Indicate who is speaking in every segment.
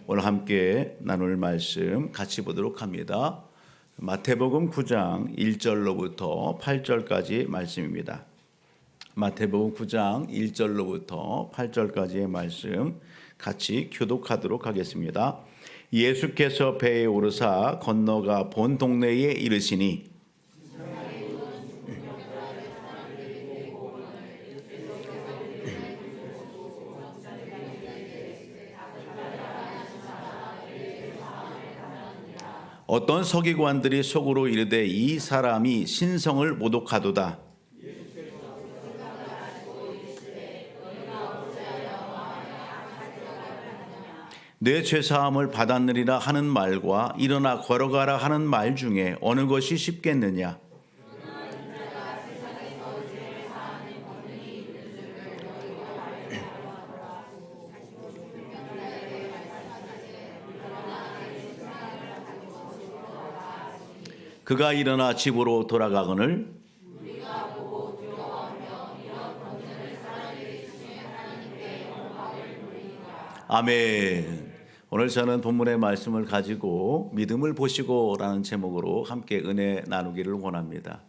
Speaker 1: 오늘 함께 나눌 말씀 같이 보도록 합니다. 마태복음 9장 1절로부터 8절까지 말씀입니다. 마태복음 9장 1절로부터 8절까지의 말씀 같이 교독하도록 하겠습니다. 예수께서 배에 오르사 건너가 본 동네에 이르시니 어떤 서기관들이 속으로 이르되 이 사람이 신성을 모독하도다. 내 죄사함을 받았느니라 하는 말과 일어나 걸어가라 하는 말 중에 어느 것이 쉽겠느냐? 그가 일어나 집으로 돌아가거늘 아멘. 오늘 저는 본문의 말씀을 가지고 믿음을 보시고라는 제목으로 함께 은혜 나누기를 원합니다.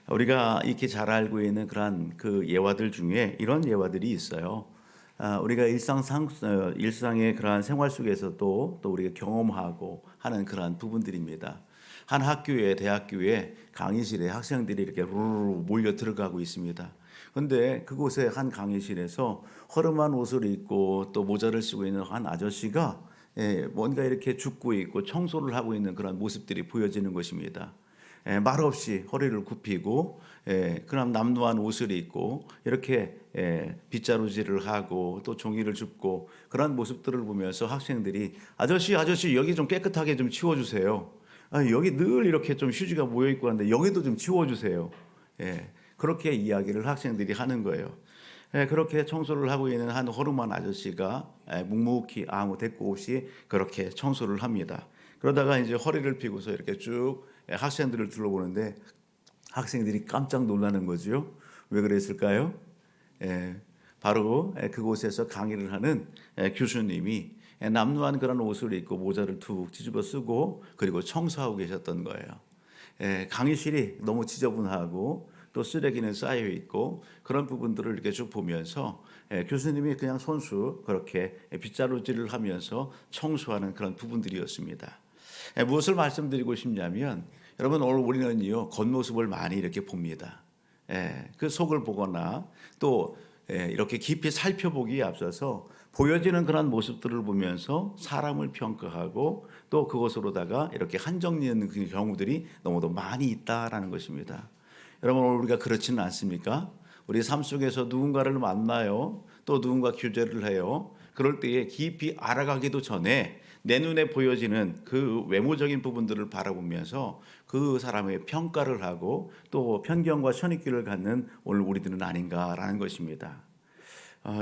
Speaker 1: 우리가 이렇게 잘 알고 있는 그러한 그 예화들 중에 이런 예화들이 있어요. 우리가 일상의 그러한 생활 속에서도 또 우리가 경험하고 하는 그러한 부분들입니다. 한 학교에 대학교에 강의실에 학생들이 이렇게 몰려 들어가고 있습니다. 그런데 그곳에 한 강의실에서 허름한 옷을 입고 또 모자를 쓰고 있는 한 아저씨가 뭔가 이렇게 줍고 있고 청소를 하고 있는 그런 모습들이 보여지는 것입니다. 말없이 허리를 굽히고 그럼 남루한 옷을 입고 이렇게 빗자루질을 하고 또 종이를 줍고 그런 모습들을 보면서 학생들이 아저씨 여기 좀 깨끗하게 좀 치워주세요. 여기 늘 이렇게 좀 휴지가 모여 있고 한데 여기도 좀 치워주세요. 그렇게 이야기를 학생들이 하는 거예요. 그렇게 청소를 하고 있는 한 허름한 아저씨가 묵묵히 아무 대꾸 없이 그렇게 청소를 합니다. 그러다가 이제 허리를 펴고서 이렇게 쭉 학생들을 둘러보는데 학생들이 깜짝 놀라는 거죠. 왜 그랬을까요? 바로 그곳에서 강의를 하는 교수님이 남루한 그런 옷을 입고 모자를 툭 뒤집어 쓰고 그리고 청소하고 계셨던 거예요. 강의실이 너무 지저분하고 또 쓰레기는 쌓여 있고 그런 부분들을 이렇게 쭉 보면서 교수님이 그냥 손수 그렇게 빗자루질을 하면서 청소하는 그런 부분들이었습니다. 무엇을 말씀드리고 싶냐면 여러분 오늘 우리는요 겉모습을 많이 이렇게 봅니다. 그 속을 보거나 또 이렇게 깊이 살펴보기에 앞서서 보여지는 그런 모습들을 보면서 사람을 평가하고 또 그것으로다가 이렇게 한정짓는 그 경우들이 너무도 많이 있다라는 것입니다. 여러분 오늘 우리가 그렇지는 않습니까? 우리 삶 속에서 누군가를 만나요. 또 누군가 교제를 해요. 그럴 때에 깊이 알아가기도 전에 내 눈에 보여지는 그 외모적인 부분들을 바라보면서 그 사람의 평가를 하고 또 편견과 선입견을 갖는 오늘 우리들은 아닌가라는 것입니다.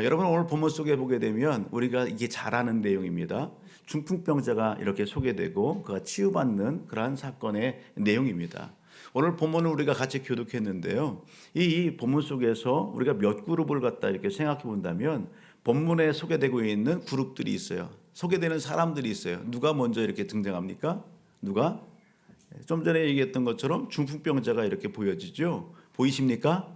Speaker 1: 여러분 오늘 본문 속에 보게 되면 우리가 이게 잘 아는 내용입니다. 중풍병자가 이렇게 소개되고 그가 치유받는 그러한 사건의 내용입니다. 오늘 본문을 우리가 같이 교독했는데요. 이 본문 속에서 우리가 몇 그룹을 갖다 이렇게 생각해 본다면 본문에 소개되고 있는 그룹들이 있어요. 소개되는 사람들이 있어요. 누가 먼저 이렇게 등장합니까? 누가? 좀 전에 얘기했던 것처럼 중풍병자가 이렇게 보여지죠. 보이십니까?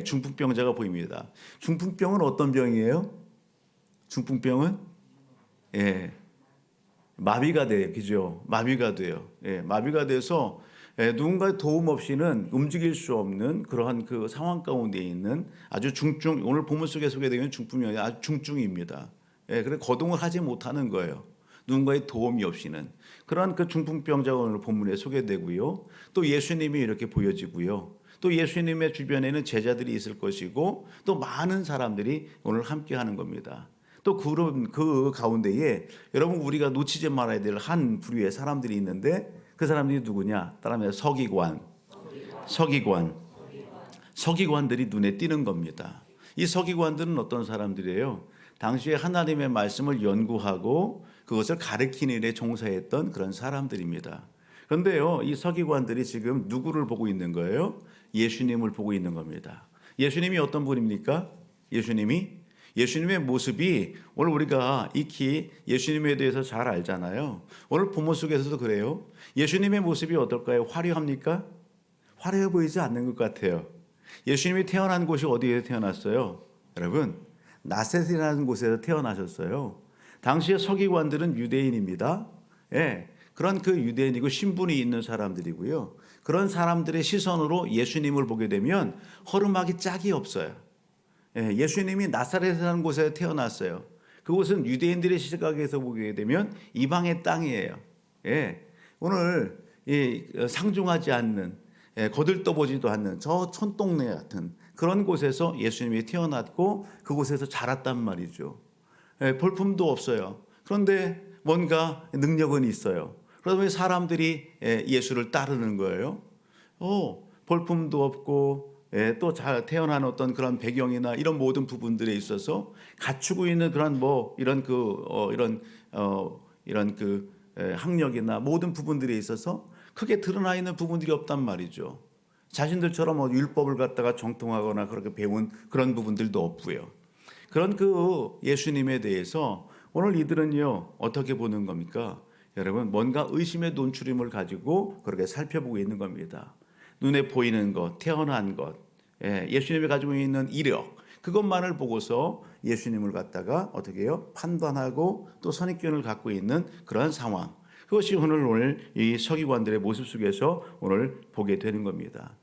Speaker 1: 중풍병자가 보입니다. 중풍병은 어떤 병이에요? 중풍병은 마비가 돼요. 그죠? 마비가 돼요. 마비가 돼서 누군가의 도움 없이는 움직일 수 없는 그러한 그 상황 가운데 있는 아주 중증, 오늘 본문 속에 소개되는 중풍이 아니라 아주 중증입니다. 그래 거동을 하지 못하는 거예요. 누군가의 도움이 없이는. 그러한 그 중풍병자가 오늘 본문에 소개되고요. 또 예수님이 이렇게 보여지고요. 또 예수님의 주변에는 제자들이 있을 것이고 또 많은 사람들이 오늘 함께 하는 겁니다. 또 그 가운데에 여러분 우리가 놓치지 말아야 될 한 부류의 사람들이 있는데 그 사람들이 누구냐? 따라하면 서기관들이 눈에 띄는 겁니다. 이 서기관들은 어떤 사람들이에요? 당시에 하나님의 말씀을 연구하고 그것을 가르치는 일에 종사했던 그런 사람들입니다. 그런데요, 이 서기관들이 지금 누구를 보고 있는 거예요? 예수님을 보고 있는 겁니다. 예수님이 어떤 분입니까? 예수님이 예수님의 모습이 오늘 우리가 익히 예수님에 대해서 잘 알잖아요. 오늘 본문 속에서도 그래요. 예수님의 모습이 어떨까요? 화려합니까? 화려해 보이지 않는 것 같아요. 예수님이 태어난 곳이 어디에 태어났어요? 여러분, 나세렛이라는 곳에서 태어나셨어요. 당시의 서기관들은 유대인입니다. 예, 그런 그 유대인이고 신분이 있는 사람들이고요. 그런 사람들의 시선으로 예수님을 보게 되면 허름하기 짝이 없어요. 예, 예수님이 나사렛이라는 곳에 태어났어요. 그곳은 유대인들의 시각에서 보게 되면 이방의 땅이에요. 예, 오늘 이 상중하지 않는, 거들떠보지도 않는 저 촌동네 같은 그런 곳에서 예수님이 태어났고 그곳에서 자랐단 말이죠. 볼품도 없어요. 그런데 뭔가 능력은 있어요. 그러면 사람들이 예수를 따르는 거예요. 볼품도 없고 또 잘 태어난 어떤 그런 배경이나 이런 모든 부분들에 있어서 갖추고 있는 그런 이런 학력이나 모든 부분들에 있어서 크게 드러나 있는 부분들이 없단 말이죠. 자신들처럼 율법을 갖다가 정통하거나 그렇게 배운 그런 부분들도 없고요. 그런 그 예수님에 대해서 오늘 이들은요 어떻게 보는 겁니까? 여러분, 뭔가 의심의 논추림을 가지고 그렇게 살펴보고 있는 겁니다. 눈에 보이는 것, 태어난 것, 예수님이 가지고 있는 이력, 그것만을 보고서 예수님을 갖다가 어떻게 해요? 판단하고 또 선입견을 갖고 있는 그러한 상황. 그것이 오늘 이 서기관들의 모습 속에서 오늘 보게 되는 겁니다.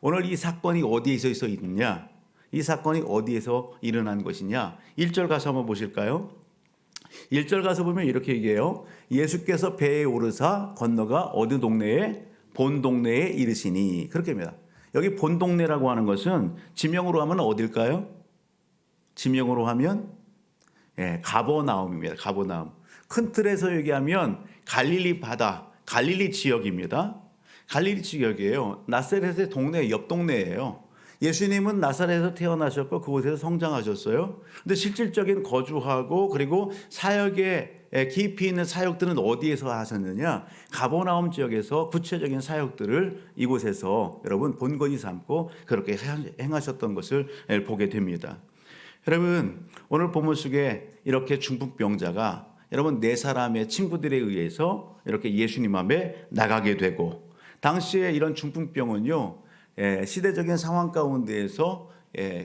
Speaker 1: 오늘 이 사건이 어디에서 있느냐? 이 사건이 어디에서 일어난 것이냐? 1절 가서 한번 보실까요? 1절 가서 보면 이렇게 얘기해요. 예수께서 배에 오르사 건너가 어느 동네에 본 동네에 이르시니, 그렇게 합니다. 여기 본 동네라고 하는 것은 지명으로 하면 어딜까요? 지명으로 하면 가버나움입니다. 가버나움. 큰 틀에서 얘기하면 갈릴리 바다, 갈릴리 지역입니다. 갈릴리 지역이에요. 나사렛의 동네, 옆 동네예요. 예수님은 나사렛에서 태어나셨고 그곳에서 성장하셨어요. 그런데 실질적인 거주하고 그리고 사역에 깊이 있는 사역들은 어디에서 하셨느냐? 가버나움 지역에서 구체적인 사역들을 이곳에서 여러분 본거지 삼고 그렇게 행하셨던 것을 보게 됩니다. 여러분, 오늘 본문 속에 이렇게 중풍병자가 여러분 네 사람의 친구들에 의해서 이렇게 예수님 앞에 나가게 되고, 당시에 이런 중풍병은요 시대적인 상황 가운데에서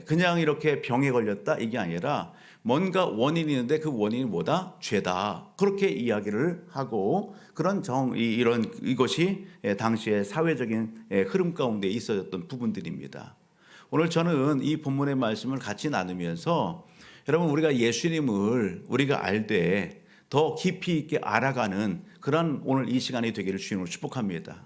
Speaker 1: 그냥 이렇게 병에 걸렸다 이게 아니라 뭔가 원인이 있는데 그 원인이 뭐다? 죄다. 그렇게 이야기를 하고 그런 이것이 당시의 사회적인 흐름 가운데 있어졌던 부분들입니다. 오늘 저는 이 본문의 말씀을 같이 나누면서 여러분, 우리가 예수님을 우리가 알되 더 깊이 있게 알아가는 그런 오늘 이 시간이 되기를 주님으로 축복합니다.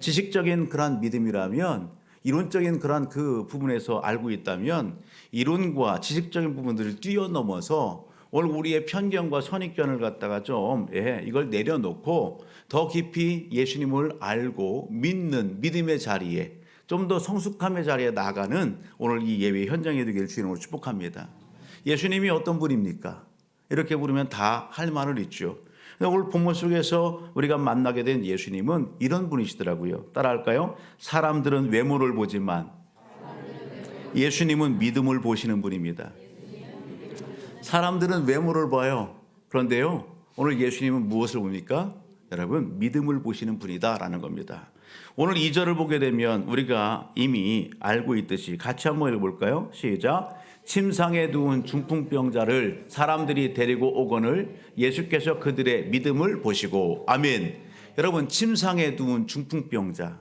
Speaker 1: 지식적인 그런 믿음이라면, 이론적인 그런 그 부분에서 알고 있다면 이론과 지식적인 부분들을 뛰어넘어서 오늘 우리의 편견과 선입견을 갖다가 좀 이걸 내려놓고 더 깊이 예수님을 알고 믿는 믿음의 자리에, 좀 더 성숙함의 자리에 나가는 오늘 이 예배 현장이 되기를 주님으로 축복합니다. 예수님이 어떤 분입니까? 이렇게 부르면 다 할 말을 있죠. 오늘 본문 속에서 우리가 만나게 된 예수님은 이런 분이시더라고요. 따라할까요? 사람들은 외모를 보지만 예수님은 믿음을 보시는 분입니다. 사람들은 외모를 봐요. 그런데요, 오늘 예수님은 무엇을 봅니까? 여러분, 믿음을 보시는 분이다라는 겁니다. 오늘 2절을 보게 되면 우리가 이미 알고 있듯이 같이 한번 읽어볼까요? 시작. 침상에 누운 중풍병자를 사람들이 데리고 오거늘 예수께서 그들의 믿음을 보시고. 아멘. 여러분, 침상에 누운 중풍병자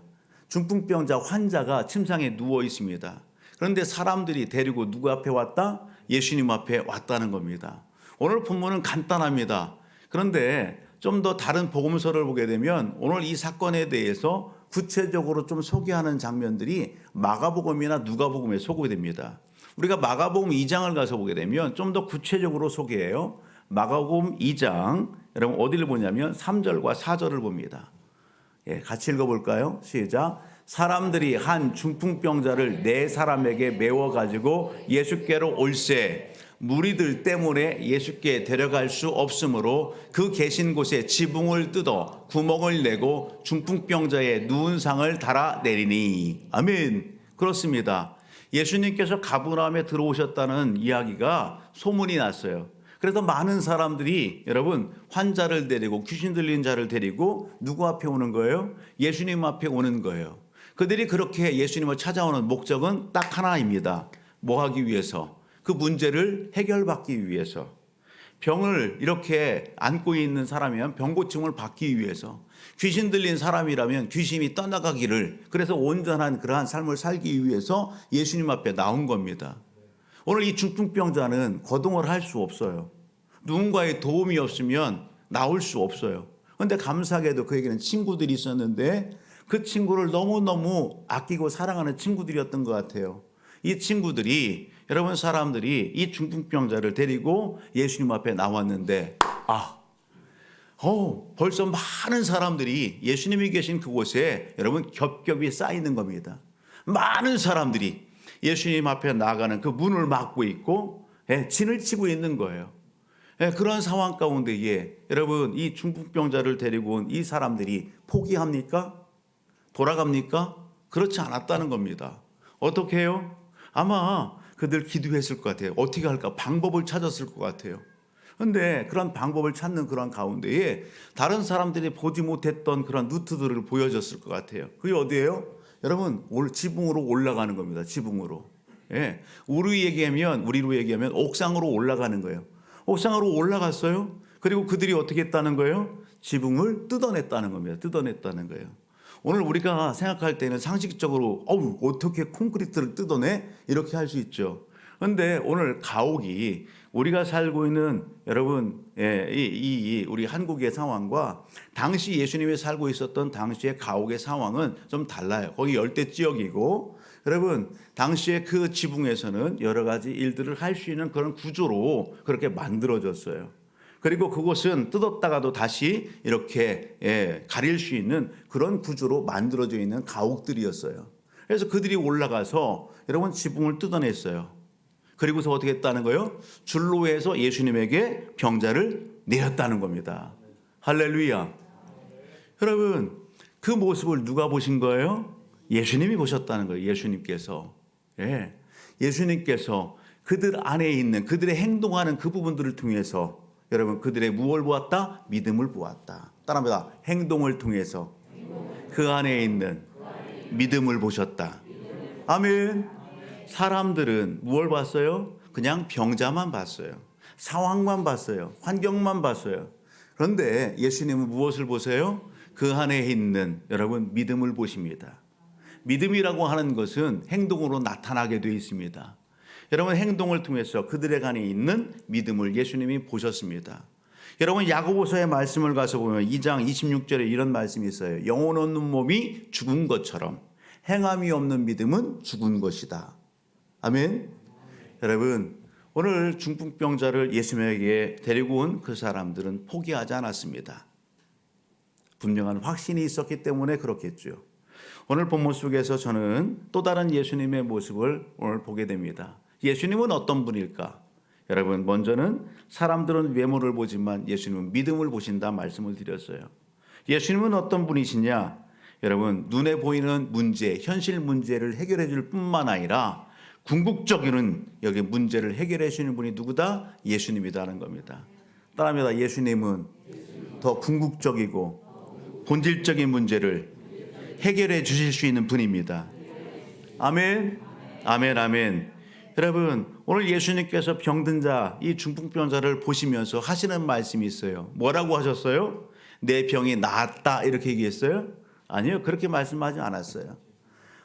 Speaker 1: 환자가 침상에 누워 있습니다. 그런데 사람들이 데리고 누구 앞에 왔다? 예수님 앞에 왔다는 겁니다. 오늘 본문은 간단합니다. 그런데 좀 더 다른 복음서를 보게 되면 오늘 이 사건에 대해서 구체적으로 좀 소개하는 장면들이 마가복음이나 누가복음에 소개가 됩니다. 우리가 마가복음 2장을 가서 보게 되면 좀 더 구체적으로 소개해요. 마가복음 2장, 여러분 어디를 보냐면 3절과 4절을 봅니다. 같이 읽어볼까요? 시작. 사람들이 한 중풍병자를 네 사람에게 메워가지고 예수께로 올세, 무리들 때문에 예수께 데려갈 수 없으므로 그 계신 곳에 지붕을 뜯어 구멍을 내고 중풍병자의 누운 상을 달아 내리니. 아멘. 그렇습니다. 예수님께서 가버나움에 들어오셨다는 이야기가 소문이 났어요. 그래서 많은 사람들이 여러분 환자를 데리고 귀신 들린 자를 데리고 누구 앞에 오는 거예요? 예수님 앞에 오는 거예요. 그들이 그렇게 예수님을 찾아오는 목적은 딱 하나입니다. 뭐 하기 위해서? 그 문제를 해결받기 위해서. 병을 이렇게 안고 있는 사람이면 병 고침을 받기 위해서, 귀신 들린 사람이라면 귀신이 떠나가기를, 그래서 온전한 그러한 삶을 살기 위해서 예수님 앞에 나온 겁니다. 오늘 이 중풍병자는 거동을 할 수 없어요. 누군가의 도움이 없으면 나올 수 없어요. 그런데 감사하게도 그에게는 친구들이 있었는데 그 친구를 너무너무 아끼고 사랑하는 친구들이었던 것 같아요. 이 친구들이, 여러분, 사람들이 이 중풍병자를 데리고 예수님 앞에 나왔는데 벌써 많은 사람들이 예수님이 계신 그곳에 여러분 겹겹이 쌓이는 겁니다. 많은 사람들이 예수님 앞에 나가는 그 문을 막고 있고 진을 치고 있는 거예요. 그런 상황 가운데에 여러분 이 중풍병자를 데리고 온 이 사람들이 포기합니까? 돌아갑니까? 그렇지 않았다는 겁니다. 어떻게 해요? 아마 그들 기도했을 것 같아요. 어떻게 할까? 방법을 찾았을 것 같아요. 그런데 그런 방법을 찾는 그런 가운데에 다른 사람들이 보지 못했던 그런 루트들을 보여줬을 것 같아요. 그게 어디예요? 여러분, 지붕으로 올라가는 겁니다. 지붕으로. 우리로 얘기하면 옥상으로 올라가는 거예요. 옥상으로 올라갔어요. 그리고 그들이 어떻게 했다는 거예요? 지붕을 뜯어냈다는 겁니다. 뜯어냈다는 거예요. 오늘 우리가 생각할 때는 상식적으로 어떻게 콘크리트를 뜯어내? 이렇게 할 수 있죠. 그런데 오늘 가옥이 우리가 살고 있는 여러분 우리 한국의 상황과 당시 예수님이 살고 있었던 당시의 가옥의 상황은 좀 달라요. 거기 열대 지역이고 여러분 당시에 그 지붕에서는 여러 가지 일들을 할 수 있는 그런 구조로 그렇게 만들어졌어요. 그리고 그곳은 뜯었다가도 다시 이렇게 가릴 수 있는 그런 구조로 만들어져 있는 가옥들이었어요. 그래서 그들이 올라가서 여러분 지붕을 뜯어냈어요. 그리고서 어떻게 했다는 거예요? 줄로 해서 예수님에게 병자를 내렸다는 겁니다. 할렐루야. 여러분 그 모습을 누가 보신 거예요? 예수님이 보셨다는 거예요. 예수님께서. 예수님께서 그들 안에 있는 그들의 행동하는 그 부분들을 통해서 여러분 그들의 무엇을 보았다? 믿음을 보았다. 따라합니다. 행동을 통해서 그 안에 있는 믿음을 보셨다. 아멘. 사람들은 무엇을 봤어요? 그냥 병자만 봤어요. 상황만 봤어요. 환경만 봤어요. 그런데 예수님은 무엇을 보세요? 그 안에 있는 여러분 믿음을 보십니다. 믿음이라고 하는 것은 행동으로 나타나게 되어 있습니다. 여러분 행동을 통해서 그들의 안에 있는 믿음을 예수님이 보셨습니다. 여러분 야고보서의 말씀을 가서 보면 2장 26절에 이런 말씀이 있어요. 영혼 없는 몸이 죽은 것처럼 행함이 없는 믿음은 죽은 것이다. 아멘. 여러분 오늘 중풍병자를 예수님에게 데리고 온 그 사람들은 포기하지 않았습니다. 분명한 확신이 있었기 때문에 그렇겠죠. 오늘 본문 속에서 저는 또 다른 예수님의 모습을 오늘 보게 됩니다. 예수님은 어떤 분일까? 여러분 먼저는 사람들은 외모를 보지만 예수님은 믿음을 보신다 말씀을 드렸어요. 예수님은 어떤 분이시냐? 여러분 눈에 보이는 문제, 현실 문제를 해결해 줄 뿐만 아니라 궁극적인 여기 문제를 해결해 주시는 분이 누구다? 예수님이라는 겁니다. 따라합니다. 예수님은 더 궁극적이고 본질적인 문제를 해결해 주실 수 있는 분입니다. 아멘. 아멘. 아멘. 여러분 오늘 예수님께서 병든 자, 이 중풍병자를 보시면서 하시는 말씀이 있어요. 뭐라고 하셨어요? 내 병이 나았다 이렇게 얘기했어요? 아니요. 그렇게 말씀하지 않았어요.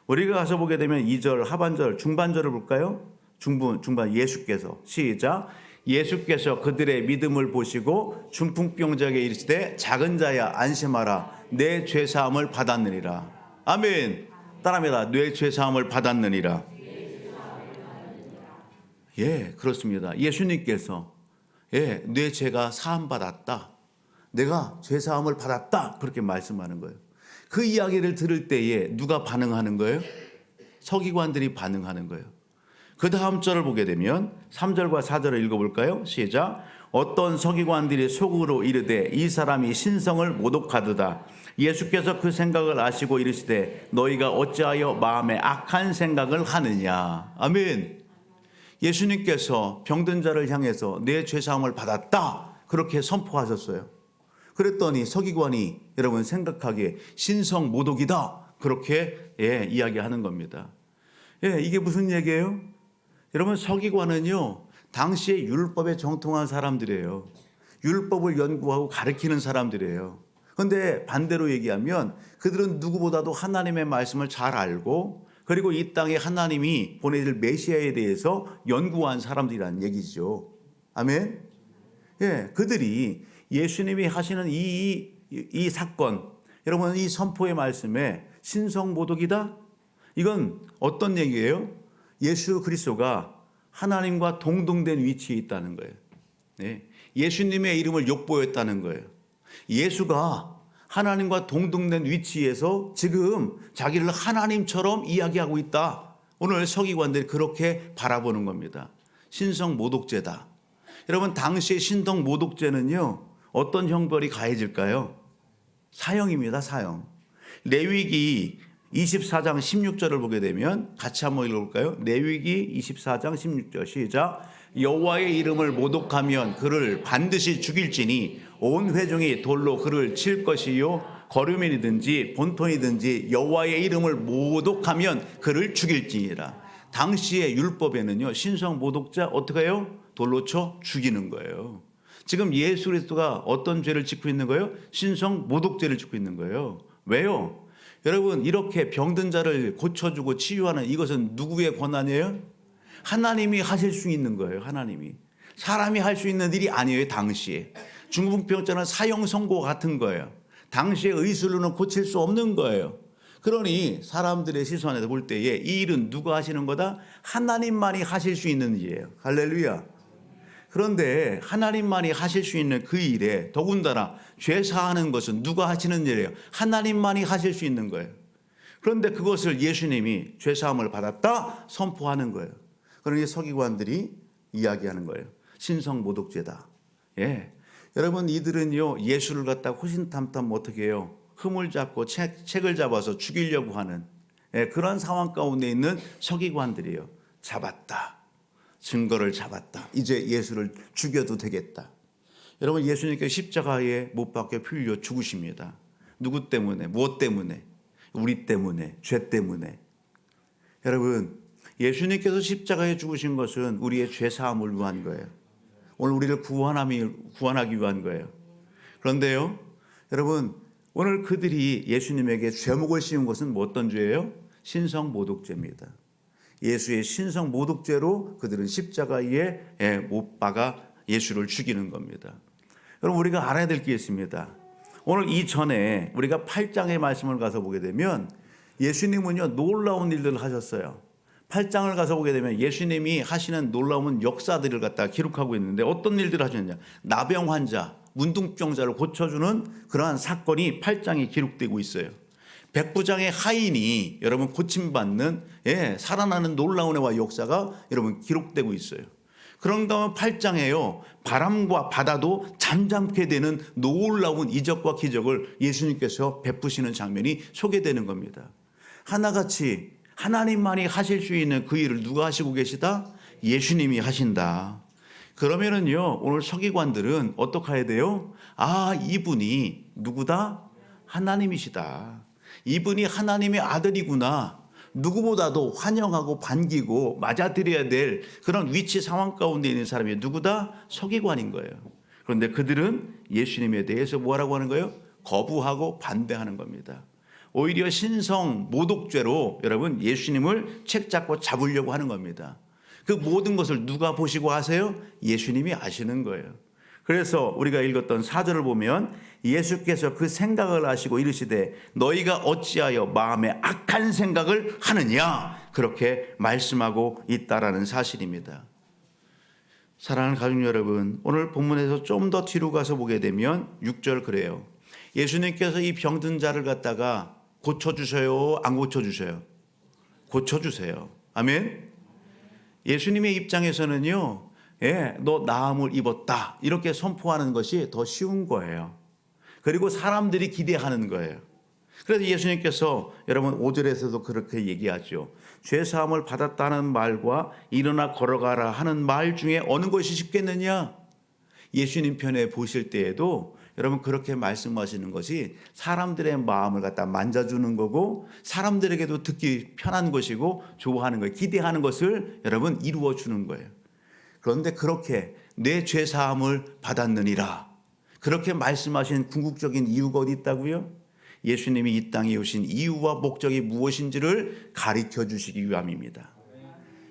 Speaker 1: 우리가 가서 보게 되면 2절 하반절 중반절을 볼까요? 중반 예수께서 시작. 예수께서 그들의 믿음을 보시고 중풍병자에게 이르시되 작은 자야 안심하라 내 죄사함을 받았느니라. 아멘. 따라합니다. 내 죄사함을 받았느니라. 그렇습니다. 예수님께서 내 죄가 사함 받았다. 내가 죄사함을 받았다. 그렇게 말씀하는 거예요. 그 이야기를 들을 때에 누가 반응하는 거예요? 서기관들이 반응하는 거예요. 그 다음 절을 보게 되면 3절과 4절을 읽어볼까요? 시작. 어떤 서기관들이 속으로 이르되 이 사람이 신성을 모독하도다. 예수께서 그 생각을 아시고 이르시되 너희가 어찌하여 마음에 악한 생각을 하느냐. 아멘. 예수님께서 병든 자를 향해서 내 죄사함을 받았다 그렇게 선포하셨어요. 그랬더니 서기관이 여러분 생각하기에 신성 모독이다 그렇게 이야기하는 겁니다. 이게 무슨 얘기예요? 여러분 서기관은요 당시에 율법에 정통한 사람들이에요. 율법을 연구하고 가르치는 사람들이에요. 그런데 반대로 얘기하면 그들은 누구보다도 하나님의 말씀을 잘 알고 그리고 이 땅에 하나님이 보내줄 메시아에 대해서 연구한 사람들이라는 얘기죠. 아멘. 그들이 예수님이 하시는 이 사건, 여러분 이 선포의 말씀에 신성 모독이다? 이건 어떤 얘기예요? 예수 그리스도가 하나님과 동등된 위치에 있다는 거예요. 예수님의 이름을 욕보였다는 거예요. 예수가 하나님과 동등된 위치에서 지금 자기를 하나님처럼 이야기하고 있다. 오늘 서기관들이 그렇게 바라보는 겁니다. 신성 모독죄다. 여러분 당시의 신성 모독죄는요 어떤 형벌이 가해질까요? 사형입니다. 사형. 레위기 24장 16절을 보게 되면 같이 한번 읽어볼까요? 레위기 24장 16절 시작. 여호와의 이름을 모독하면 그를 반드시 죽일지니 온 회중이 돌로 그를 칠 것이요 거류민이든지 본토이든지 여호와의 이름을 모독하면 그를 죽일지니라. 당시의 율법에는요 신성 모독자 어떻게 해요? 돌로 쳐 죽이는 거예요. 지금 예수 그리스도가 어떤 죄를 짓고 있는 거예요? 신성 모독죄를 짓고 있는 거예요. 왜요? 여러분 이렇게 병든 자를 고쳐주고 치유하는 이것은 누구의 권한이에요? 하나님이 하실 수 있는 거예요. 하나님이. 사람이 할 수 있는 일이 아니에요. 당시에. 중풍병자는 사형 선고 같은 거예요. 당시의 의술로는 고칠 수 없는 거예요. 그러니 사람들의 시선에서 볼 때에 이 일은 누가 하시는 거다? 하나님만이 하실 수 있는 일이에요. 할렐루야. 그런데 하나님만이 하실 수 있는 그 일에 더군다나 죄 사하는 것은 누가 하시는 일이에요? 하나님만이 하실 수 있는 거예요. 그런데 그것을 예수님이 죄 사함을 받았다 선포하는 거예요. 그러니 서기관들이 이야기하는 거예요. 신성 모독죄다. 여러분 이들은요 예수를 갖다 호신탐탐 어떻게 해요? 흠을 잡고 책을 잡아서 죽이려고 하는 그런 상황 가운데 있는 서기관들이에요. 잡았다. 증거를 잡았다. 이제 예수를 죽여도 되겠다. 여러분 예수님께서 십자가에 못 박혀 풀려 죽으십니다. 누구 때문에? 무엇 때문에? 우리 때문에, 죄 때문에. 여러분 예수님께서 십자가에 죽으신 것은 우리의 죄 사함을 위한 거예요. 오늘 우리를 구원하기 위한 거예요. 그런데요 여러분 오늘 그들이 예수님에게 죄목을 씌운 것은 어떤 죄예요? 신성 모독죄입니다. 예수의 신성 모독죄로 그들은 십자가에 못 박아 예수를 죽이는 겁니다. 여러분 우리가 알아야 될 게 있습니다. 오늘 이전에 우리가 8장의 말씀을 가서 보게 되면 예수님은요 놀라운 일들을 하셨어요. 8장을 가서 보게 되면 예수님이 하시는 놀라운 역사들을 갖다 기록하고 있는데 어떤 일들을 하셨느냐. 나병 환자, 문둥병자를 고쳐주는 그러한 사건이 8장에 기록되고 있어요. 백부장의 하인이 여러분 고침받는 살아나는 놀라운 애와 역사가 여러분 기록되고 있어요. 그런 다음 8장에요 바람과 바다도 잠잠게 되는 놀라운 이적과 기적을 예수님께서 베푸시는 장면이 소개되는 겁니다. 하나같이 하나님만이 하실 수 있는 그 일을 누가 하시고 계시다? 예수님이 하신다. 그러면은요 오늘 서기관들은 어떻게 해야 돼요? 아 이분이 누구다? 하나님이시다. 이분이 하나님의 아들이구나. 누구보다도 환영하고 반기고 맞아들여야 될 그런 위치 상황 가운데 있는 사람이 누구다? 서기관인 거예요. 그런데 그들은 예수님에 대해서 뭐라고 하는 거예요? 거부하고 반대하는 겁니다. 오히려 신성 모독죄로 여러분 예수님을 책잡고 잡으려고 하는 겁니다. 그 모든 것을 누가 보시고 아세요? 예수님이 아시는 거예요. 그래서 우리가 읽었던 4절을 보면 예수께서 그 생각을 아시고 이르시되 너희가 어찌하여 마음에 악한 생각을 하느냐 그렇게 말씀하고 있다라는 사실입니다. 사랑하는 가족 여러분, 오늘 본문에서 좀 더 뒤로 가서 보게 되면 6절 그래요. 예수님께서 이 병든 자를 갖다가 고쳐주셔요? 안 고쳐주셔요? 고쳐주세요. 아멘. 예수님의 입장에서는요 너 나음을 입었다. 이렇게 선포하는 것이 더 쉬운 거예요. 그리고 사람들이 기대하는 거예요. 그래서 예수님께서 여러분 5절에서도 그렇게 얘기하죠. 죄 사함을 받았다는 말과 일어나 걸어가라 하는 말 중에 어느 것이 쉽겠느냐? 예수님 편에 보실 때에도 여러분 그렇게 말씀하시는 것이 사람들의 마음을 갖다 만져주는 거고 사람들에게도 듣기 편한 것이고 좋아하는 거예요. 기대하는 것을 여러분 이루어 주는 거예요. 그런데 그렇게 내 죄 사함을 받았느니라 그렇게 말씀하신 궁극적인 이유가 어디 있다고요? 예수님이 이 땅에 오신 이유와 목적이 무엇인지를 가르쳐 주시기 위함입니다.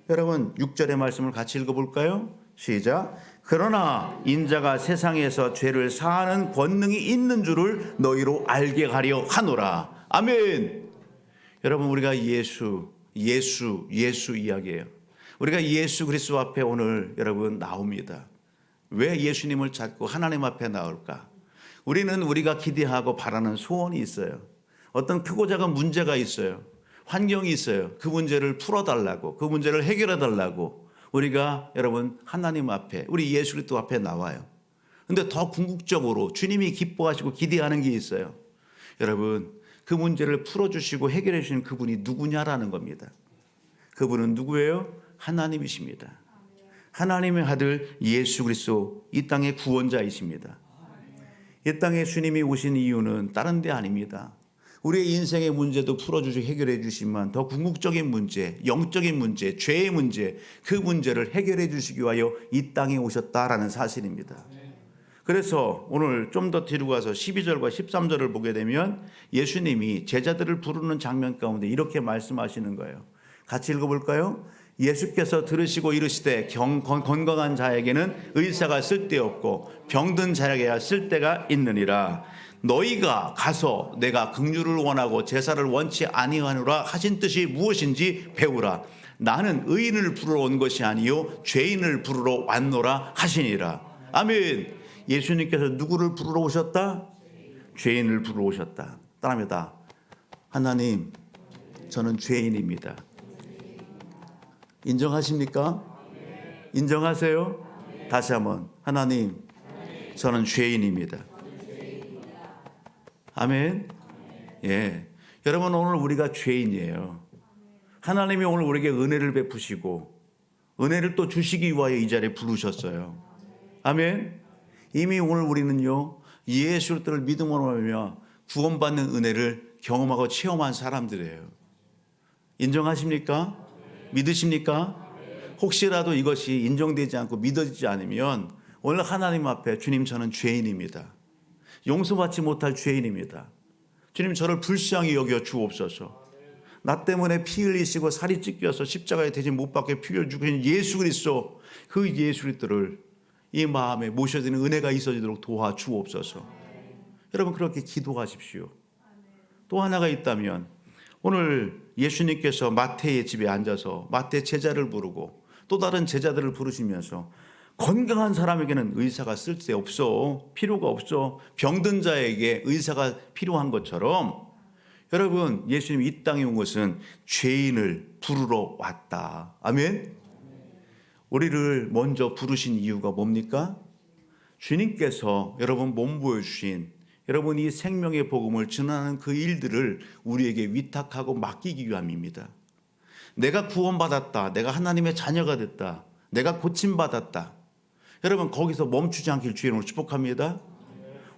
Speaker 1: 여러분 6절의 말씀을 같이 읽어볼까요? 시작. 그러나 인자가 세상에서 죄를 사하는 권능이 있는 줄을 너희로 알게 하려 하노라. 아멘. 여러분 우리가 예수 이야기예요. 우리가 예수 그리스도 앞에 오늘 여러분 나옵니다. 왜 예수님을 찾고 하나님 앞에 나올까? 우리는 우리가 기대하고 바라는 소원이 있어요. 어떤 크고 작은 문제가 있어요. 환경이 있어요. 그 문제를 풀어달라고, 그 문제를 해결해달라고 우리가 여러분 하나님 앞에, 우리 예수 그리스도 앞에 나와요. 그런데 더 궁극적으로 주님이 기뻐하시고 기대하는 게 있어요. 여러분 그 문제를 풀어주시고 해결해 주시는 그분이 누구냐라는 겁니다. 그분은 누구예요? 하나님이십니다. 하나님의 아들 예수 그리스도 이 땅의 구원자이십니다. 이 땅에 주님이 오신 이유는 다른 데 아닙니다. 우리의 인생의 문제도 풀어주시고 해결해 주시지만 더 궁극적인 문제, 영적인 문제, 죄의 문제, 그 문제를 해결해 주시기 위하여 이 땅에 오셨다라는 사실입니다. 그래서 오늘 좀 더 뒤로 가서 12절과 13절을 보게 되면 예수님이 제자들을 부르는 장면 가운데 이렇게 말씀하시는 거예요. 같이 읽어볼까요? 예수께서 들으시고 이르시되 건강한 자에게는 의사가 쓸데없고 병든 자에게야 쓸데가 있느니라. 너희가 가서 내가 긍휼을 원하고 제사를 원치 아니하노라 하신 뜻이 무엇인지 배우라. 나는 의인을 부르러 온 것이 아니요 죄인을 부르러 왔노라 하시니라. 아멘. 예수님께서 누구를 부르러 오셨다? 죄인을 부르러 오셨다. 따라합니다. 하나님, 저는 죄인입니다. 인정하십니까? 인정하세요? 다시 한번. 하나님, 저는 죄인입니다. 아멘. 예. 여러분 오늘 우리가 죄인이에요. 하나님이 오늘 우리에게 은혜를 베푸시고 은혜를 또 주시기 위하여 이 자리에 부르셨어요. 아멘. 이미 오늘 우리는요 예수 그리스도를 믿음으로 하며 구원받는 은혜를 경험하고 체험한 사람들이에요. 인정하십니까? 믿으십니까? 혹시라도 이것이 인정되지 않고 믿어지지 않으면 오늘 하나님 앞에 주님 저는 죄인입니다. 용서받지 못할 죄인입니다. 주님 저를 불쌍히 여겨 주옵소서. 나 때문에 피 흘리시고 살이 찢겨서 십자가에 대신 못 박혀 피 흘려주신 예수 그리스도 그 예수 그리스도를 이 마음에 모셔지는 은혜가 있어지도록 도와주옵소서. 여러분 그렇게 기도하십시오. 또 하나가 있다면 오늘 예수님께서 마태의 집에 앉아서 마태 제자를 부르고 또 다른 제자들을 부르시면서 건강한 사람에게는 의사가 쓸데없어, 필요가 없어, 병든 자에게 의사가 필요한 것처럼 여러분 예수님이 이 땅에 온 것은 죄인을 부르러 왔다. 아멘. 우리를 먼저 부르신 이유가 뭡니까? 주님께서 여러분 몸 보여주신 여러분 이 생명의 복음을 전하는 그 일들을 우리에게 위탁하고 맡기기 위함입니다. 내가 구원받았다. 내가 하나님의 자녀가 됐다. 내가 고침받았다. 여러분 거기서 멈추지 않길 주님으로 축복합니다.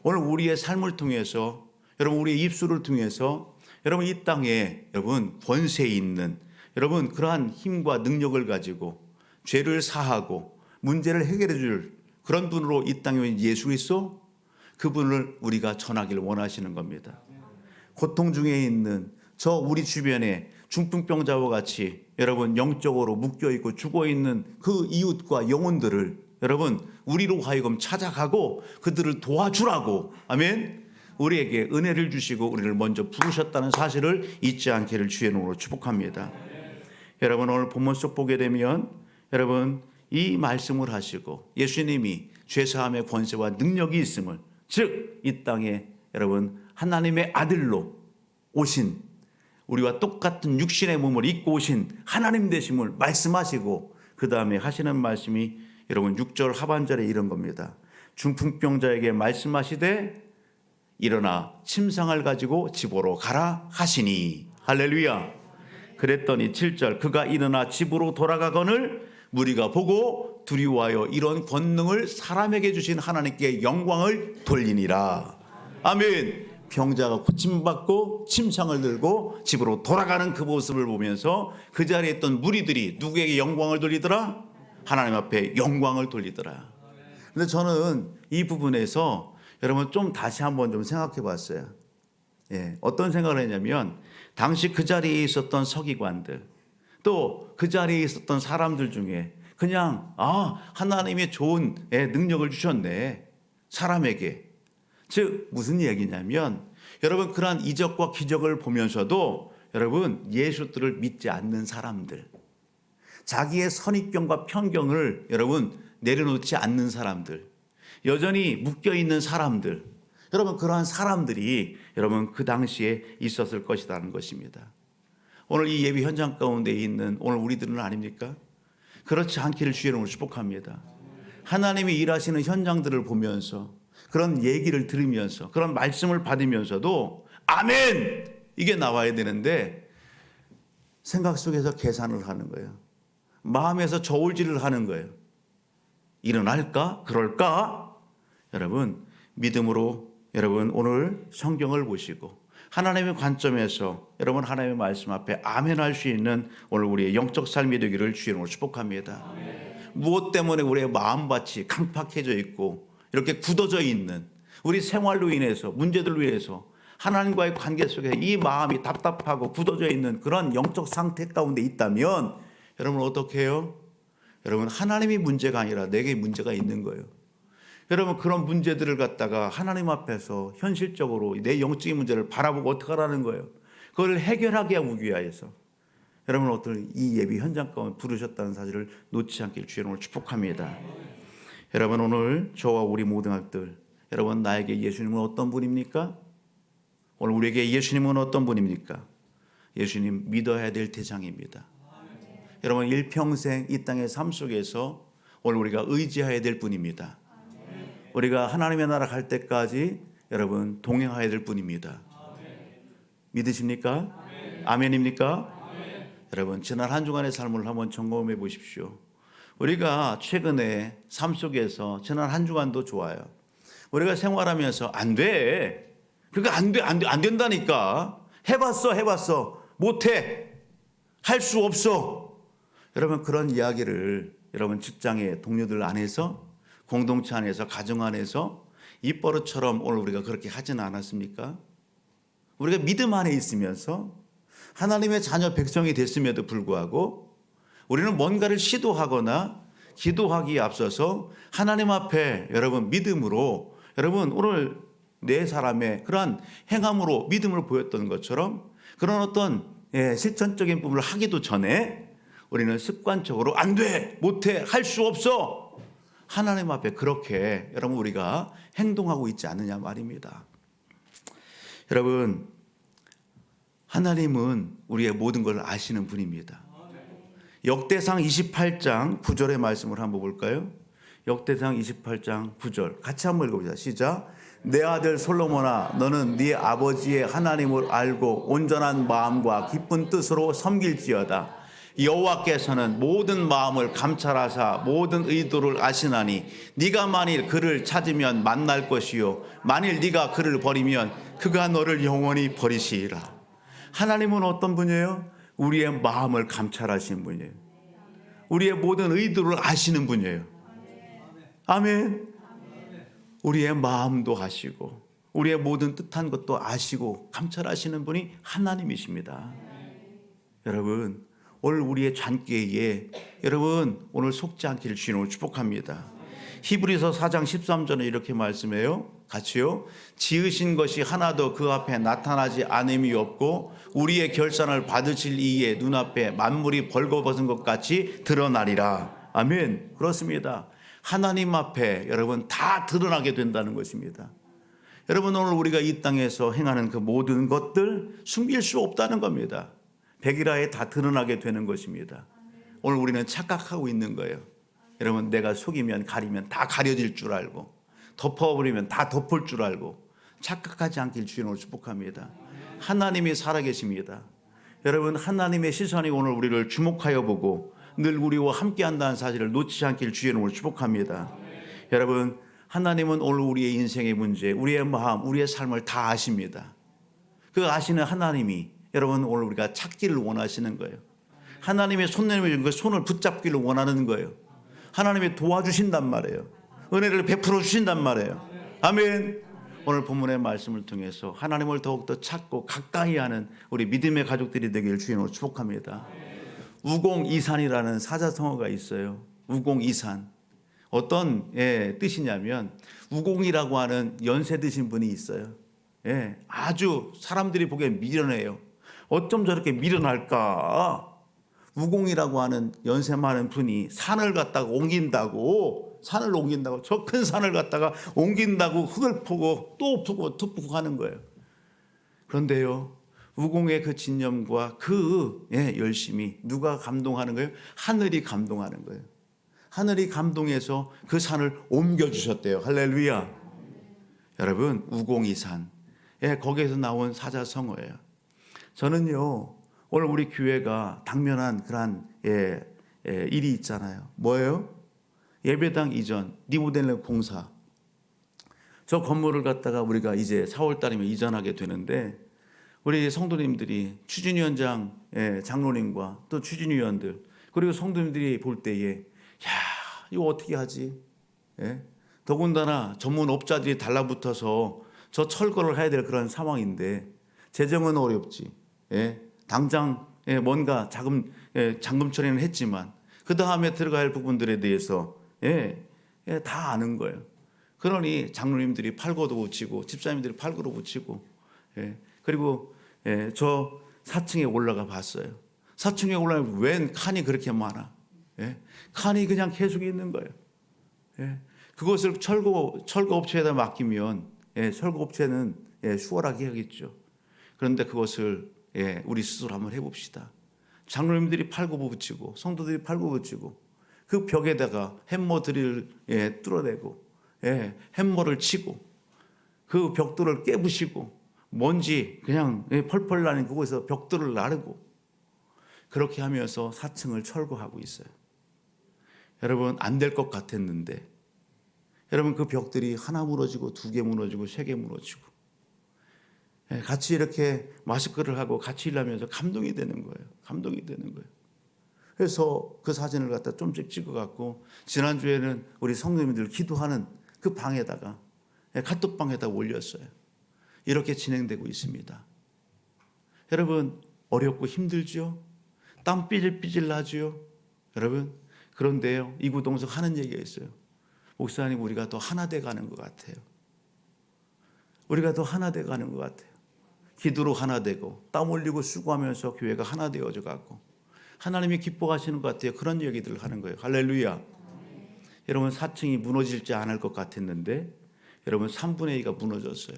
Speaker 1: 오늘 우리의 삶을 통해서 여러분 우리의 입술을 통해서 여러분 이 땅에 여러분 권세 있는 여러분 그러한 힘과 능력을 가지고 죄를 사하고 문제를 해결해 줄 그런 분으로 이 땅에 온 예수 그리스도 그분을 우리가 전하기를 원하시는 겁니다. 고통 중에 있는 저 우리 주변에 중풍병자와 같이 여러분 영적으로 묶여있고 죽어있는 그 이웃과 영혼들을 여러분 우리로 하여금 찾아가고 그들을 도와주라고 아멘. 우리에게 은혜를 주시고 우리를 먼저 부르셨다는 사실을 잊지 않기를 주의 이름으로 축복합니다. 여러분 오늘 본문 속 보게 되면 여러분 이 말씀을 하시고 예수님이 죄사함의 권세와 능력이 있음을 즉 이 땅에 여러분 하나님의 아들로 오신 우리와 똑같은 육신의 몸을 입고 오신 하나님 되심을 말씀하시고 그 다음에 하시는 말씀이 여러분 6절 하반절에 이런 겁니다. 중풍병자에게 말씀하시되 일어나 침상을 가지고 집으로 가라 하시니. 할렐루야. 그랬더니 7절 그가 일어나 집으로 돌아가거늘 무리가 보고 두려워하여 이런 권능을 사람에게 주신 하나님께 영광을 돌리니라. 아멘. 병자가 고침받고 침상을 들고 집으로 돌아가는 그 모습을 보면서 그 자리에 있던 무리들이 누구에게 영광을 돌리더라? 하나님 앞에 영광을 돌리더라. 근데 저는 이 부분에서 여러분 좀 다시 한번 좀 생각해 봤어요. 어떤 생각을 했냐면 당시 그 자리에 있었던 서기관들 또 그 자리에 있었던 사람들 중에 그냥 하나님의 좋은 능력을 주셨네 사람에게. 즉 무슨 얘기냐면 여러분 그러한 이적과 기적을 보면서도 여러분 예수들을 믿지 않는 사람들, 자기의 선입견과 편견을 여러분 내려놓지 않는 사람들, 여전히 묶여있는 사람들, 여러분 그러한 사람들이 여러분 그 당시에 있었을 것이라는 것입니다. 오늘 이 예배 현장 가운데 있는 오늘 우리들은 아닙니까? 그렇지 않기를 주의 이름으로 축복합니다. 하나님이 일하시는 현장들을 보면서 그런 얘기를 들으면서 그런 말씀을 받으면서도 아멘 이게 나와야 되는데 생각 속에서 계산을 하는 거예요. 마음에서 저울질을 하는 거예요. 일어날까? 그럴까? 여러분 믿음으로 여러분 오늘 성경을 보시고 하나님의 관점에서 여러분 하나님의 말씀 앞에 아멘할 수 있는 오늘 우리의 영적 삶이 되기를 주의 이름으로 축복합니다. 아멘. 무엇 때문에 우리의 마음밭이 강팍해져 있고 이렇게 굳어져 있는 우리 생활로 인해서 문제들로 인해서 하나님과의 관계 속에 이 마음이 답답하고 굳어져 있는 그런 영적 상태 가운데 있다면 여러분 어떻게 해요? 여러분 하나님이 문제가 아니라 내게 문제가 있는 거예요. 여러분 그런 문제들을 갖다가 하나님 앞에서 현실적으로 내 영적인 문제를 바라보고 어떻게 하라는 거예요. 그걸 해결하게 하기 위하여서 여러분 어떤 이 예배 현장 가운데 부르셨다는 사실을 놓지 않길 주의 이름으로 축복합니다. 여러분 오늘 저와 우리 모든 학들 여러분 나에게 예수님은 어떤 분입니까? 오늘 우리에게 예수님은 어떤 분입니까? 예수님 믿어야 될 대상입니다. 여러분 일평생 이 땅의 삶 속에서 오늘 우리가 의지해야 될 분입니다. 우리가 하나님의 나라 갈 때까지 여러분 동행해야 될 분입니다. 믿으십니까? 아멘입니까? 여러분 지난 한 주간의 삶을 한번 점검해 보십시오. 우리가 최근에 삶 속에서 지난 한 주간도 좋아요. 우리가 생활하면서 안 돼. 그거 안 된다니까. 해봤어. 못해. 할 수 없어. 여러분 그런 이야기를 여러분 직장의 동료들 안에서 공동체 안에서 가정 안에서 입버릇처럼 오늘 우리가 그렇게 하지는 않았습니까? 우리가 믿음 안에 있으면서 하나님의 자녀 백성이 됐음에도 불구하고 우리는 뭔가를 시도하거나 기도하기에 앞서서 하나님 앞에 여러분 믿음으로 여러분 오늘 네 사람의 그러한 행함으로 믿음을 보였던 것처럼 그런 어떤 실천적인 부분을 하기도 전에 우리는 습관적으로 안 돼, 못해, 할 수 없어 하나님 앞에 그렇게 여러분 우리가 행동하고 있지 않느냐 말입니다. 여러분 하나님은 우리의 모든 걸 아시는 분입니다. 역대상 28장 9절의 말씀을 한번 볼까요? 역대상 28장 9절 같이 한번 읽어보자. 시작. 내 아들 솔로몬아 너는 네 아버지의 하나님을 알고 온전한 마음과 기쁜 뜻으로 섬길지어다. 여호와께서는 모든 마음을 감찰하사 모든 의도를 아시나니 네가 만일 그를 찾으면 만날 것이요 만일 네가 그를 버리면 그가 너를 영원히 버리시리라. 하나님은 어떤 분이에요? 우리의 마음을 감찰하시는 분이에요. 우리의 모든 의도를 아시는 분이에요. 아멘. 우리의 마음도 아시고 우리의 모든 뜻한 것도 아시고 감찰하시는 분이 하나님이십니다. 여러분 오늘 우리의 잔꾀에 여러분 오늘 속지 않기를 주님으로 축복합니다. 히브리서 4장 13절에 이렇게 말씀해요. 같이요. 지으신 것이 하나도 그 앞에 나타나지 않음이 없고 우리의 결산을 받으실 이에 눈앞에 만물이 벌거벗은 것 같이 드러나리라. 아멘. 그렇습니다. 하나님 앞에 여러분 다 드러나게 된다는 것입니다. 여러분 오늘 우리가 이 땅에서 행하는 그 모든 것들 숨길 수 없다는 겁니다. 백일하에 다 드러나게 되는 것입니다. 오늘 우리는 착각하고 있는 거예요. 여러분, 내가 속이면 가리면 다 가려질 줄 알고 덮어버리면 다 덮을 줄 알고 착각하지 않길 주님으로 축복합니다. 하나님이 살아계십니다. 여러분, 하나님의 시선이 오늘 우리를 주목하여 보고 늘 우리와 함께한다는 사실을 놓치지 않길 주의 이름으로 축복합니다. 여러분, 하나님은 오늘 우리의 인생의 문제, 우리의 마음, 우리의 삶을 다 아십니다. 그 아시는 하나님이 여러분 오늘 우리가 찾기를 원하시는 거예요. 하나님의 손 내밀은 그 손을 붙잡기를 원하는 거예요. 하나님이 도와주신단 말이에요. 은혜를 베풀어 주신단 말이에요. 아멘. 오늘 본문의 말씀을 통해서 하나님을 더욱더 찾고 가까이 하는 우리 믿음의 가족들이 되길 주님으로 축복합니다. 우공이산이라는 사자성어가 있어요. 우공이산. 어떤 뜻이냐면 우공이라고 하는 연세 드신 분이 있어요. 아주 사람들이 보기엔 미련해요. 어쩜 저렇게 미련할까? 우공이라고 하는 연세 많은 분이 산을 갖다가 옮긴다고, 저 큰 산을 갖다가 옮긴다고 흙을 푸고 또 푸고 또 푸고 하는 거예요. 그런데요, 우공의 그 진념과 그 열심이 누가 감동하는 거예요? 하늘이 감동하는 거예요. 하늘이 감동해서 그 산을 옮겨주셨대요. 할렐루야. 여러분, 우공이산, 거기에서 나온 사자성어예요. 저는요, 오늘 우리 교회가 당면한 그런 일이 있잖아요. 뭐예요? 예배당 이전, 리모델링 공사. 저 건물을 갖다가 우리가 이제 4월 달이면 이전하게 되는데 우리 성도님들이 추진위원장, 장로님과 또 추진위원들 그리고 성도님들이 볼 때에 이거 어떻게 하지? 더군다나 전문업자들이 달라붙어서 저 철거를 해야 될 그런 상황인데 재정은 어렵지. 당장 뭔가 잔금 처리는 했지만 그 다음에 들어가야 할 부분들에 대해서 다 아는 거예요. 그러니 장로님들이 팔고도 붙이고 집사님들이 팔고도 붙이고 그리고 저 4층에 올라가 봤어요. 4층에 올라가면 웬 칸이 그렇게 많아? 칸이 그냥 계속 있는 거예요. 그것을 철거업체에다 맡기면 철거업체는 수월하게 하겠죠. 그런데 그것을 우리 스스로 한번 해봅시다. 장로님들이 팔고 붙이고 성도들이 팔고 붙이고 그 벽에다가 햄머 드릴을 뚫어내고 햄머를 치고 그 벽돌을 깨부시고 먼지 그냥 펄펄 나는 그곳에서 벽돌을 나르고 그렇게 하면서 4층을 철거하고 있어요. 여러분, 안 될 것 같았는데 여러분, 그 벽들이 하나 무너지고 2개 무너지고 3개 무너지고 같이 이렇게 마스크를 하고 같이 일하면서 감동이 되는 거예요. 감동이 되는 거예요. 그래서 그 사진을 갖다 좀씩 찍어갖고 지난주에는 우리 성도님들 기도하는 그 방에다가 카톡방에다 올렸어요. 이렇게 진행되고 있습니다. 여러분, 어렵고 힘들죠? 땀 삐질삐질 나죠? 여러분, 그런데요, 이구동성 하는 얘기가 있어요. 목사님, 우리가 더 하나 돼 가는 것 같아요. 우리가 더 하나 돼 가는 것 같아요. 기도로 하나 되고 땀 흘리고 수고하면서 교회가 하나 되어져 갖고 하나님이 기뻐하시는 것 같아요. 그런 얘기들을 하는 거예요. 할렐루야. 여러분, 4층이 무너질지 않을 것 같았는데 여러분 3분의 2가 무너졌어요.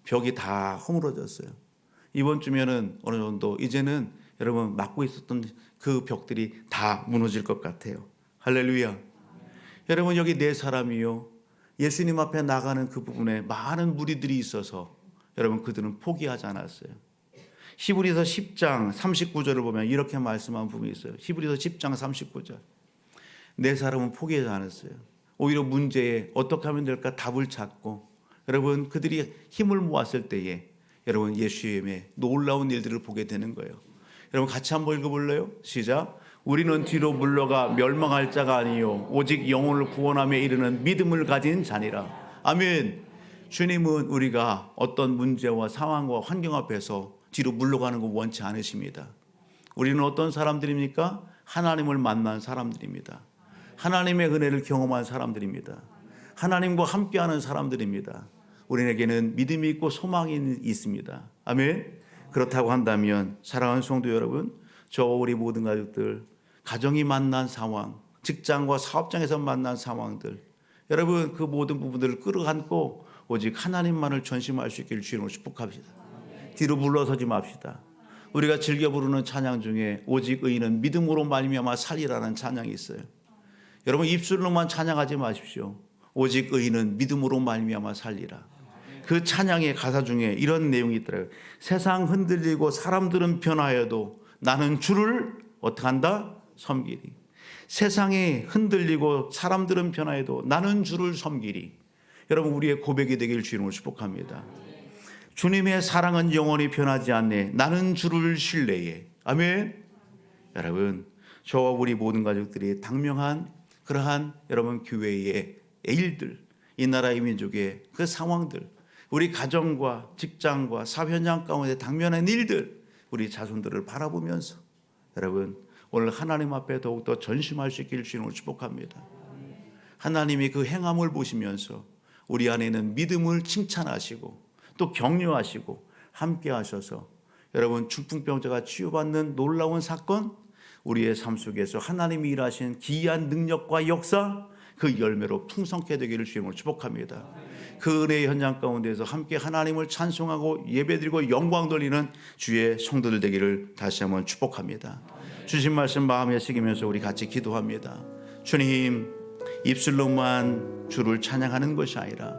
Speaker 1: 벽이 다 허물어졌어요. 이번 주면은 어느 정도 이제는 여러분 막고 있었던 그 벽들이 다 무너질 것 같아요. 할렐루야. 여러분, 여기 네 사람이요, 예수님 앞에 나가는 그 부분에 많은 무리들이 있어서 여러분 그들은 포기하지 않았어요. 히브리서 10장 39절을 보면 이렇게 말씀한 부분이 있어요. 히브리서 10장 39절. 네 사람은 포기하지 않았어요. 오히려 문제에 어떻게 하면 될까 답을 찾고 여러분 그들이 힘을 모았을 때에 여러분 예수님의 놀라운 일들을 보게 되는 거예요. 여러분 같이 한번 읽어볼래요? 시작. 우리는 뒤로 물러가 멸망할 자가 아니요 오직 영혼을 구원함에 이르는 믿음을 가진 자니라. 아멘. 주님은 우리가 어떤 문제와 상황과 환경 앞에서 뒤로 물러가는 거 원치 않으십니다. 우리는 어떤 사람들입니까? 하나님을 만난 사람들입니다. 하나님의 은혜를 경험한 사람들입니다. 하나님과 함께하는 사람들입니다. 우리에게는 믿음이 있고 소망이 있습니다. 아멘. 그렇다고 한다면 사랑하는 성도 여러분, 저 우리 모든 가족들, 가정이 만난 상황, 직장과 사업장에서 만난 상황들, 여러분 그 모든 부분들을 끌어안고 오직 하나님만을 전심할 수 있기를 주님으로 축복합시다. 뒤로 물러서지 맙시다. 우리가 즐겨 부르는 찬양 중에 오직 의인은 믿음으로 말미암아 살리라는 찬양이 있어요. 여러분 입술로만 찬양하지 마십시오. 오직 의인은 믿음으로 말미암아 살리라. 그 찬양의 가사 중에 이런 내용이 있더라고요. 세상 흔들리고 사람들은 변화해도 나는 주를 어떻게 한다? 섬기리. 세상이 흔들리고 사람들은 변화해도 나는 주를 섬기리. 여러분 우리의 고백이 되길 주님을 축복합니다. 주님의 사랑은 영원히 변하지 않네. 나는 주를 신뢰해. 아멘. 여러분 저와 우리 모든 가족들이 당명한 그러한 여러분 교회의 일들, 이 나라의 민족의 그 상황들, 우리 가정과 직장과 사회 현장 가운데 당면한 일들, 우리 자손들을 바라보면서 여러분 오늘 하나님 앞에 더욱더 전심할 수 있기를 주님을 축복합니다. 하나님이 그 행함을 보시면서 우리 안에는 믿음을 칭찬하시고 또 격려하시고 함께 하셔서 여러분 중풍병자가 치유받는 놀라운 사건, 우리의 삶 속에서 하나님이 일하신 기이한 능력과 역사, 그 열매로 풍성케 되기를 주님을 축복합니다. 그 은혜의 현장 가운데서 함께 하나님을 찬송하고 예배드리고 영광 돌리는 주의 성도들 되기를 다시 한번 축복합니다. 주신 말씀 마음에 새기면서 우리 같이 기도합니다. 주님, 입술로만 주를 찬양하는 것이 아니라